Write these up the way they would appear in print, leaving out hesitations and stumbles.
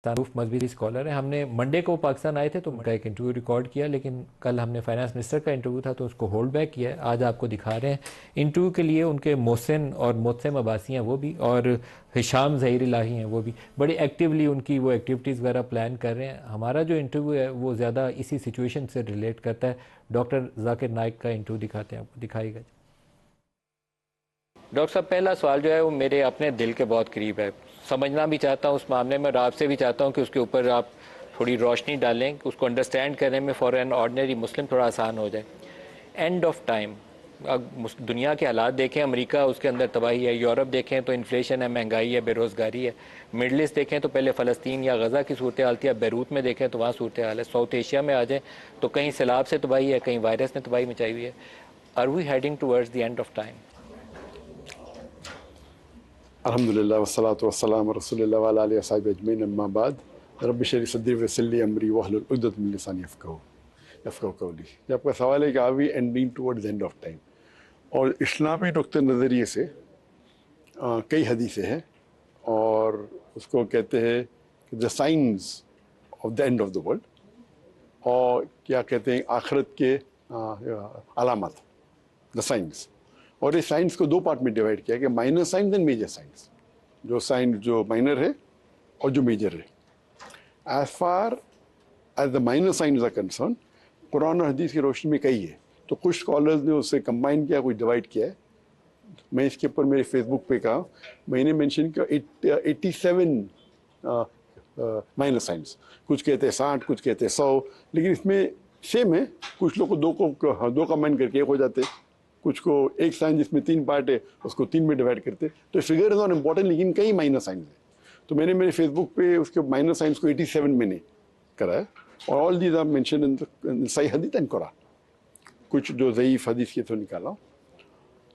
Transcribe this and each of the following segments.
معروف مذہبی اسکالر ہیں. ہم نے منڈے کو پاکستان آئے تھے تو ان کا ایک انٹرویو ریکارڈ کیا, لیکن کل ہم نے فائنانس منسٹر کا انٹرویو تھا تو اس کو ہولڈ بیک کیا ہے. آج آپ کو دکھا رہے ہیں انٹرویو کے لیے ان کے محسن اور محسم عباسی ہیں وہ بھی, اور ہشام ظہیر الہی ہیں وہ بھی, بڑے ایکٹیولی ان کی وہ ایکٹیویٹیز وغیرہ پلان کر رہے ہیں. ہمارا جو انٹرویو ہے وہ زیادہ اسی سچویشن سے ریلیٹ کرتا ہے. ڈاکٹر ذاکر نائک کا انٹرویو دکھاتے ہیں, آپ کو دکھائیے گا. ڈاکٹر صاحب, پہلا سوال جو ہے وہ میرے اپنے دل کے بہت قریب ہے. سمجھنا بھی چاہتا ہوں اس معاملے میں, اور آپ سے بھی چاہتا ہوں کہ اس کے اوپر آپ تھوڑی روشنی ڈالیں, کہ اس کو انڈرسٹینڈ کرنے میں فار این آرڈنری مسلم تھوڑا آسان ہو جائے. اینڈ آف ٹائم, اب دنیا کے حالات دیکھیں, امریکہ اس کے اندر تباہی ہے, یورپ دیکھیں تو انفلیشن ہے, مہنگائی ہے, بے روزگاری ہے, مڈل ایسٹ دیکھیں تو پہلے فلسطین یا غزہ کی صورتحال تھی, اب بیروت میں دیکھیں تو وہاں صورتحال ہے, ساؤتھ ایشیا میں آ جائیں تو کہیں سیلاب سے تباہی ہے, کہیں وائرس نے تباہی مچائی ہوئی ہے. Are we heading towards the end of time? الحمدللہ والصلاة والسلام رسول اللہ وعلی آلہ وصحبہ اجمعین, اما بعد. رب اشرح لي صدری ویسر لی امری واحلل عقدۃ من لسانی یفقہوا قولی. یہ آپ کا سوال ہے کہ are we ending towards end of time, اور اسلامی نقطۂ نظریے سے کئی حدیثیں ہیں, اور اس کو کہتے ہیں کہ the science of the end of the world, اور کیا کہتے ہیں آخرت کے علامات, دا سائنس. اور اس سائنس کو دو پارٹ میں ڈیوائڈ کیا کہ minor science and major science. جو سائنس جو مائنر ہے اور جو میجر ہے. As far as the minor science are concern, قرآن اور حدیث کی روشنی میں کئی ہے, تو کچھ اسکالرز نے اسے کمبائن کیا, کچھ ڈیوائڈ کیا ہے. میں اس کے اوپر میرے فیس بک پہ کہا, میں نے مینشن کیا 87 مائنر سائنس. کچھ کہتے ہیں 60, کچھ کہتے ہیں 100, لیکن اس میں سیم ہے. کچھ لوگ کو دو کمبائن کر کے ایک ہو جاتے, کچھ کو ایک سائنس جس میں 3 پارٹ ہے اس کو 3 میں ڈیوائڈ کرتے. تو فگر از ناٹ امپورٹنٹ, لیکن کئی مائنر سائنس ہیں. تو میں نے میرے فیس بک پہ اس کے مائنر سائنس کو 87 میں نے کرایا, اور all these are mention in صحیح حدیث اینڈ قرآن. کچھ جو ضعیف حدیث کے تو نکالا.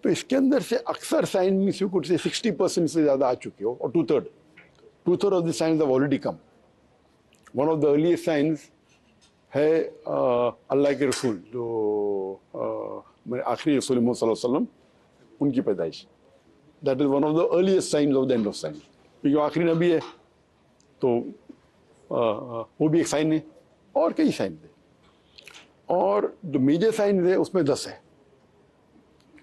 تو اس کے اندر سے اکثر سائنس میں کچھ سے 60% سے زیادہ آ چکے ہو, اور 2/3 of the science have already come. One of the earliest science ہے اللہ کے رسول, جو آخری رسول محمد صلی اللہ علیہ وسلم, ان کی پیدائش. That is one of the earliest science of the end of science, کیونکہ آخری نبی ہے تو وہ بھی ایک سائن ہے, اور کئی سائنس ہے. اور جو میجر سائنس ہے اس میں 10 ہے,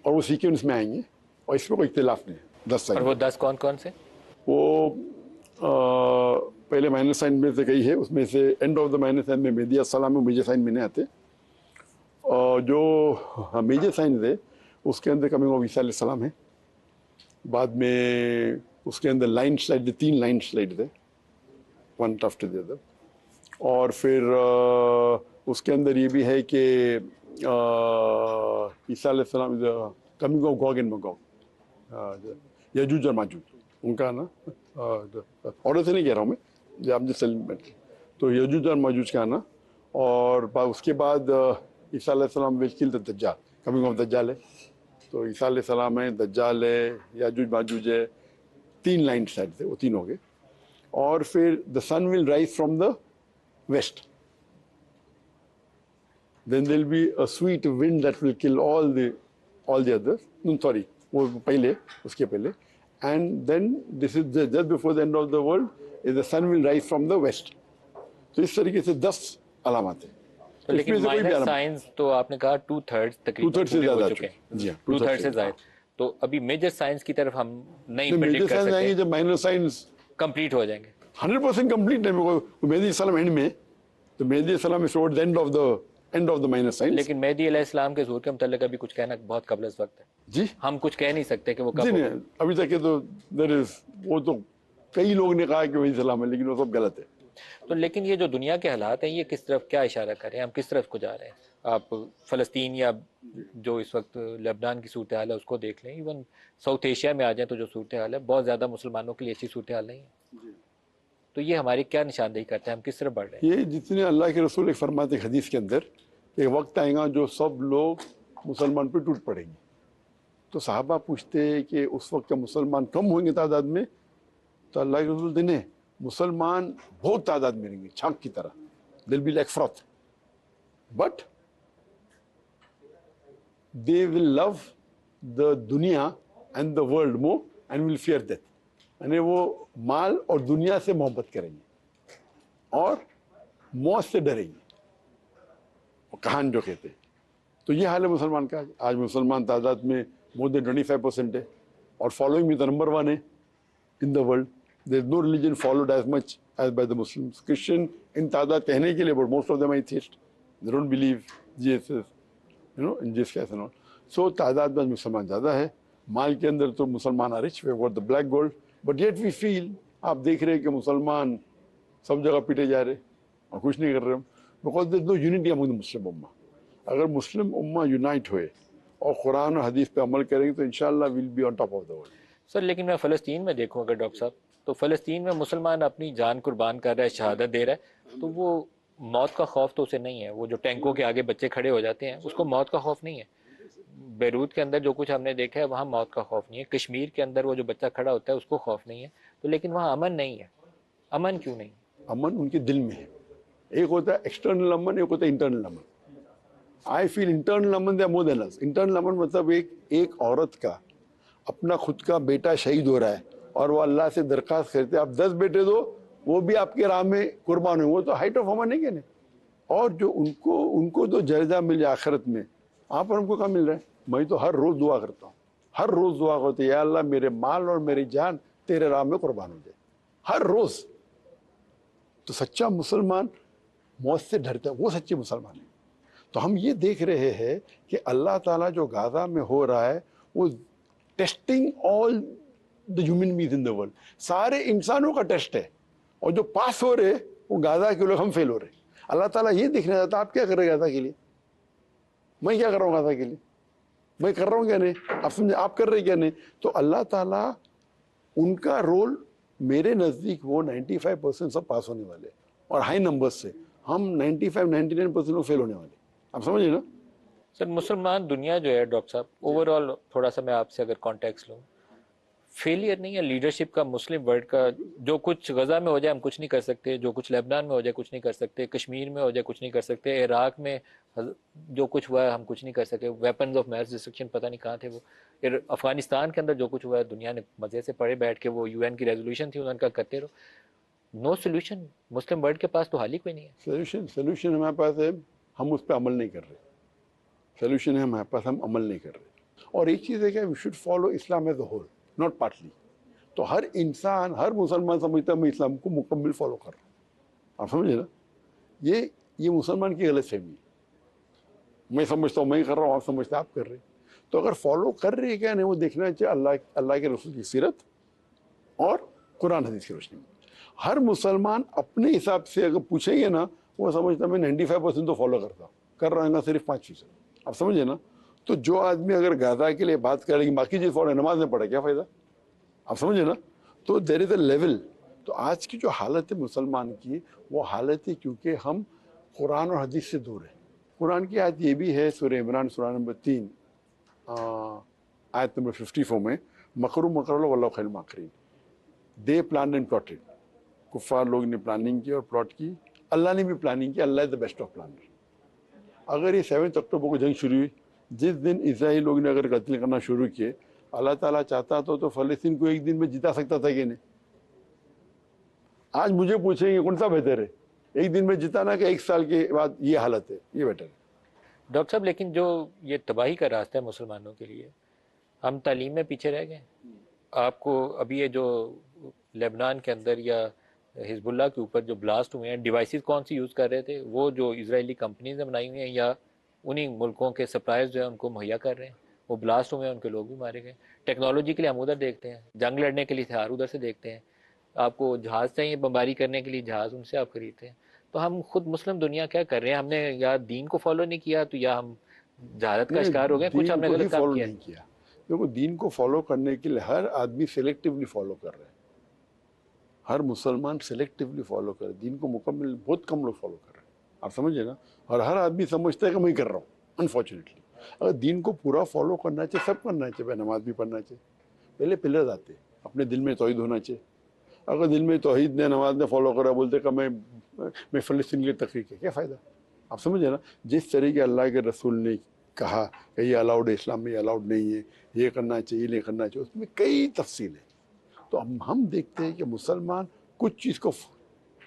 اور وہ سیکوینس میں آئیں گے, اور اس میں کوئی اختلاف نہیں ہے. 10 سائنس. اور وہ 10 کون کون سے؟ وہ پہلے مائنر سائنس میں سے کئی ہے, اس میں سے and of the minor science میں مہدی السلام میں میجر سائنس میں نہیں آتے. اور جو میجر سائنس ہے اس کے اندر کمنگ آف عیسیٰ علیہ السلام ہے. بعد میں اس کے اندر لائن سلائڈ, 3 لائن سلائڈ ہے, ون آفٹر دی ادر. اور پھر اس کے اندر یہ بھی ہے کہ عیسیٰ علیہ السلام کمنگ آف گوگ اینڈ مگوگ, یجوج اور ماجوج, ان کا نا اور سے نہیں کہہ رہا ہوں میں, آپ جیسے تو یجوج اور ماجوج کا نا. اور اس کے بعد عیسیٰ علیہ السلام ول کل دا دجال, کمنگ آف دجال ہے. تو عیسیٰ علیہ السلام ہے, دجال ہے, یاجوج ماجوج ہے, 3 لائن سائڈ تھے, وہ 3 ہو گئے. اور پھر the sun will rise from the west, then there will be a sweet wind that will kill all the others. No, sorry, وہ پہلے, اس کے پہلے. And then this is just before the end of the world, is the sun will rise from the west. تو اس طریقے سے 10 علامات ہیں. لیکن مائنر سائنس تو آپ نے کہا 2/3 تقریباً ہو چکے ہیں. جی, 2/3 سے زائد. تو ابھی میجر سائنس کی طرف ہم نہیں میجر پریڈکٹ کر سائنس آئیں گے سکتے, جب مائنر سائنس کمپلیٹ ہو جائیں گے. 100% کمپلیٹ ہے. مہدی السلام اینڈ میں, تو مہدی السلام is towards the end of the minor science. لیکن مہدی علیہ السلام کے ظہور کے متعلق ابھی کچھ کہنا بہت قبل از وقت ہے. جی, ہم کچھ کہہ نہیں سکتے کہ وہ کب جی ہوگا. نہیں, ابھی تک تو وہ تو کئی لوگ نے کہا کہ وہی سلام ہے, لیکن وہ سب غلط ہے. تو لیکن یہ جو دنیا کے حالات ہیں یہ کس طرف کیا اشارہ کر رہے ہیں, ہم کس طرف کو جا رہے ہیں؟ آپ فلسطین یا جو اس وقت لبنان کی صورتحال ہے اس کو دیکھ لیں, ایون ساؤتھ ایشیا میں آ جائیں تو جو صورتحال ہے بہت زیادہ مسلمانوں کے لیے اچھی صورتحال نہیں ہے. تو یہ ہماری کیا نشاندہی کرتے ہیں, ہم کس طرف بڑھ رہے ہیں؟ یہ جتنے اللہ کے رسول ایک فرماتے ہیں حدیث کے اندر کہ وقت آئے گا جو سب لوگ مسلمان پہ ٹوٹ پڑیں گے. تو صحابہ پوچھتے ہیں کہ اس وقت کا مسلمان کم ہوئیں گے تعداد میں؟ تو اللہ کے رسول دینے مسلمان بہت تعداد میں رہیں گے, چھانک کی طرح, دل be like fruit, but they will love the دنیا and the world more and will fear death. یعنی وہ مال اور دنیا سے محبت کریں گے. اور موت سے ڈریں گے، کہان جو کہتے ہیں. تو یہ حال ہے مسلمان کا. آج مسلمان تعداد میں مور دین 25% ہے اور فالوئنگ میں نمبر 1 ہے in the world. There is no religion followed as much as by the Muslims. Christian ان تعداد کہنے کے لیے but most of them atheist. They don't believe Jesus in Jesus کیسے نو. سو تعداد میں مسلمان زیادہ ہے. مال کے اندر تو مسلمان are rich, we have got the black gold, but yet we feel, آپ دیکھ رہے ہیں کہ مسلمان سب جگہ پیٹے جا رہے اور کچھ نہیں کر رہے ہم، because there is know unity امنگ دا مسلم امہ. اگر مسلم امہ یونائٹ ہوئے اور قرآن اور حدیث پہ عمل کریں گے تو انشاءاللہ we'll be on top of the world. Sir لیکن میں فلسطین میں دیکھوں اگر ڈاکٹر صاحب، تو فلسطین میں مسلمان اپنی جان قربان کر رہا ہے، شہادت دے رہا ہے، تو وہ موت کا خوف تو اسے نہیں ہے. وہ جو ٹینکوں کے آگے بچے کھڑے ہو جاتے ہیں اس کو موت کا خوف نہیں ہے. بیروت کے اندر جو کچھ ہم نے دیکھا ہے وہاں موت کا خوف نہیں ہے. کشمیر کے اندر وہ جو بچہ کھڑا ہوتا ہے اس کو خوف نہیں ہے. تو لیکن وہاں امن نہیں ہے. امن کیوں نہیں؟ امن ان کے دل میں ہے. ایک ہوتا ہے ایکسٹرنل امن، ایک ہوتا ہے انٹرنل امن. آئی فیل انٹرنل امن دے مور دین اس. انٹرنل امن مطلب ایک عورت کا اپنا خود کا بیٹا شہید ہو رہا ہے اور وہ اللہ سے درخواست کرتے آپ 10 بیٹے دو، وہ بھی آپ کے راہ میں قربان ہوئے، وہ تو ہائٹ آف امن ہے کہ نہیں. اور جو ان کو تو جائزہ مل جائے آخرت میں، آپ اور ہم کو کہاں مل رہا ہے. میں تو ہر روز دعا کرتا ہوں، ہر روز دعا کرتا ہوں یا اللہ میرے مال اور میری جان تیرے راہ میں قربان ہو جائے، ہر روز. تو سچا مسلمان موت سے ڈرتا ہے، وہ سچے مسلمان ہے. تو ہم یہ دیکھ رہے ہیں کہ اللہ تعالیٰ جو غزہ میں ہو رہا ہے وہ testing all the human beings in the world. سارے انسانوں کا ٹیسٹ ہے، اور جو پاس ہو رہے وہ غزہ کے لوگ، ہم فیل ہو رہے. اللہ تعالیٰ یہ دیکھنا چاہتا آپ کیا کر رہے غزہ کے لیے، میں کیا کر رہا ہوں غزہ کے لیے، میں کر رہا ہوں کیا نہیں، آپ سمجھے آپ کر رہے کیا نہیں. تو اللہ تعالیٰ ان کا رول میرے نزدیک وہ 95% سب پاس ہونے والے اور ہائی نمبر سے، ہم 95-99% لوگ فیل ہونے والے. آپ سمجھے نا. سر مسلمان دنیا جو ہے ڈاکٹر صاحب اوور آل، تھوڑا سا میں آپ سے اگر کانٹیکس لوں، فیلئر نہیں ہے لیڈرشپ کا مسلم ورلڈ کا. جو کچھ غزہ میں ہو جائے ہم کچھ نہیں کر سکتے، جو کچھ لیبنان میں ہو جائے کچھ نہیں کر سکتے، کشمیر میں ہو جائے کچھ نہیں کر سکتے، عراق میں جو کچھ ہوا ہے ہم کچھ نہیں کر سکے. ویپنز آف میس ڈسٹرکشن پتہ نہیں کہاں تھے وہ. پھر افغانستان کے اندر جو کچھ ہوا ہے دنیا نے مزے سے پڑھے بیٹھ کے، وہ یو این کی ریزولوشن تھی انہوں نے کہا کرتے رہو. No solution. مسلم ورلڈ کے پاس تو حل ہی کوئی نہیں ہے. سولوشن ہمارے پاس ہے، ہم اس پہ عمل نہیں کر رہے. سولوشن ہے ہمارے پاس، ہم عمل نہیں کر رہے. اور ایک چیز ہے کہ we should follow Islam as a whole, not partly. تو ہر انسان، ہر مسلمان سمجھتا ہے میں اسلام کو مکمل فالو کر رہا ہوں. آپ سمجھے نا. یہ مسلمان کی غلط فہمی ہے. میں سمجھتا ہوں میں کر رہا ہوں، آپ سمجھتے آپ کر رہے. تو اگر فالو کر رہے کیا نہیں وہ دیکھنا چاہیے اللہ کے رسول کی سیرت اور قرآن حدیث کی روشنی میں. ہر مسلمان اپنے حساب سے اگر پوچھیں گے نا، وہ سمجھتا میں 95% تو فالو کرتا ہوں، کر رہا ہوں صرف 5%. آپ سمجھے نا. تو جو آدمی اگر غزہ کے لیے بات کرے گی باقی چیز فالو، نماز میں پڑھے کیا فائدہ. آپ سمجھے نا. تو دیر از اے لیول. تو آج کی جو حالت ہے مسلمان کی، وہ حالت ہے کیونکہ ہم قرآن اور حدیث سے دور ہیں. قرآن کی آیت یہ بھی ہے سورہ عمران سورہ نمبر 3 آیت نمبر 54 میں، مکر اللہ واللہ خیر الماکرین. دے پلان اینڈ پلاٹڈ. کفار لوگ نے پلاننگ کی اور پلاٹ کی، اللہ نے بھی پلاننگ کی. اللہ از دا بیسٹ آف پلانر. اگر یہ 7 اکتوبر کو جنگ شروع ہوئی، جس دن اسرائیل لوگ نے اگر قتل کرنا شروع کیے، اللہ تعالیٰ چاہتا تو فلسطین کو ایک دن میں جتا سکتا تھا کہ نہیں. آج مجھے پوچھیں گے کون سا بہتر ہے، ایک دن میں جتانا کہ 1 سال کے بعد یہ حالت ہے، یہ بیٹر ہے. ڈاکٹر صاحب لیکن جو یہ تباہی کا راستہ ہے مسلمانوں کے لیے، ہم تعلیم میں پیچھے رہ گئے. آپ کو ابھی یہ جو لیبنان کے اندر یا حزب اللہ کے اوپر جو بلاسٹ ہوئے ہیں، ڈیوائسز کون سی یوز کر رہے تھے؟ وہ جو اسرائیلی کمپنیز نے بنائی ہوئی ہیں یا انہی ملکوں کے سپلائرز جو ہیں ان کو مہیا کر رہے ہیں؟ وہ بلاسٹ ہوئے ہیں، ان کے لوگ بھی مارے گئے. ٹیکنالوجی کے لیے ہم ادھر دیکھتے ہیں، جنگ لڑنے کے لیے ہتھیار ادھر سے دیکھتے ہیں. آپ کو جہاز چاہیے بمباری کرنے کے لیے، جہاز ان سے آپ خریدتے ہیں. تو ہم خود مسلم دنیا کیا کر رہے ہیں؟ ہم نے یا دین کو فالو نہیں کیا تو یا ہم جہالت کا شکار ہو گئے، کچھ ہم نے غلط کام کیا. نہیں کیا کیونکہ دین کو فالو کرنے کے لیے ہر آدمی سلیکٹیولی فالو کر رہے ہیں. ہر مسلمان سلیکٹیولی فالو کر رہے ہیں دین کو. مکمل بہت کم لوگ فالو کر رہے ہیں. آپ سمجھے نا. اور ہر آدمی سمجھتا ہے کہ میں کر رہا ہوں. انفارچونیٹلی اگر دین کو پورا فالو کرنا چاہیے، سب کرنا چاہیے. نماز بھی پڑھنا چاہیے. پہلے پلرز آتے ہیں، اپنے دل میں توحید ہونا چاہیے. اگر دل میں توحید نے، نماز نے فالو کرا، بولتے کہ میں فلسطین کے تحقیق ہے، کیا فائدہ. آپ سمجھے نا. جس طریقے اللہ کے رسول نے کہا کہ یہ الاؤڈ ہے اسلام میں، یہ الاؤڈ نہیں ہے، یہ کرنا چاہیے، یہ نہیں کرنا چاہیے، اس میں کئی تفصیل ہے. تو ہم دیکھتے ہیں کہ مسلمان کچھ چیز کو